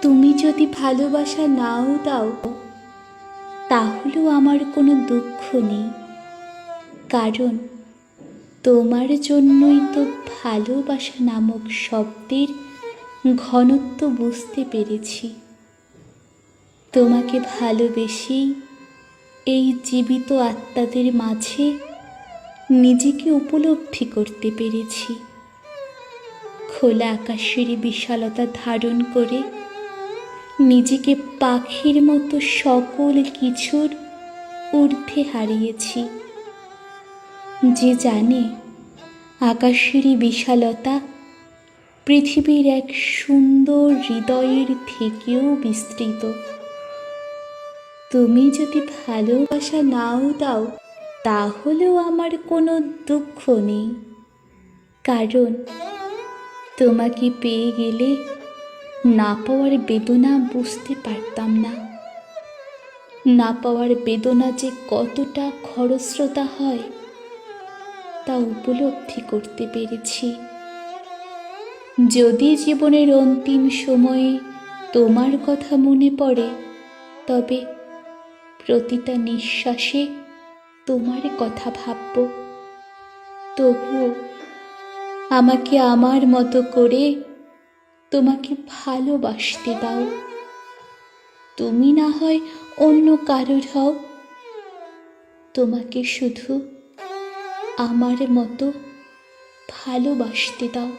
তুমি যদি ভালোবাসা নাও দাও, তাহলেও আমার কোনো দুঃখ নেই, কারণ তোমার জন্যই তো ভালোবাসা নামক শব্দের ঘনত্ব বুঝতে পেরেছি। তোমাকে ভালোবেসেই এই জীবিত আত্মাদের মাঝে নিজেকে উপলব্ধি করতে পেরেছি। খোলা আকাশের বিশালতা ধারণ করে নিজেকে পাখির মতো সকল কিছুর ঊর্ধ্বে হারিয়েছি। যে জানে আকাশের বিশালতা পৃথিবীর এক সুন্দর হৃদয়ের থেকেও বিস্তৃত। তুমি যদি ভালোবাসা নাও দাও, তাহলেও আমার কোনো দুঃখ নেই, কারণ তোমাকে পেয়ে গেলে না পাওয়ার বেদনা বুঝতে পারতাম না। না পাওয়ার বেদনা যে কতটা খরস্রোতা হয় তা উপলব্ধি করতে পেরেছি। যদি জীবনের অন্তিম সময়ে তোমার কথা মনে পড়ে, তবে প্রতিটা নিঃশ্বাসে তোমার কথা ভাবব। তবুও আমাকে আমার মতো করে তোমাকে ভালোবাসতে দাও। তুমি না হয় অন্য কারোর হও, তোমাকে শুধু আমার মতো ভালোবাসতে দাও।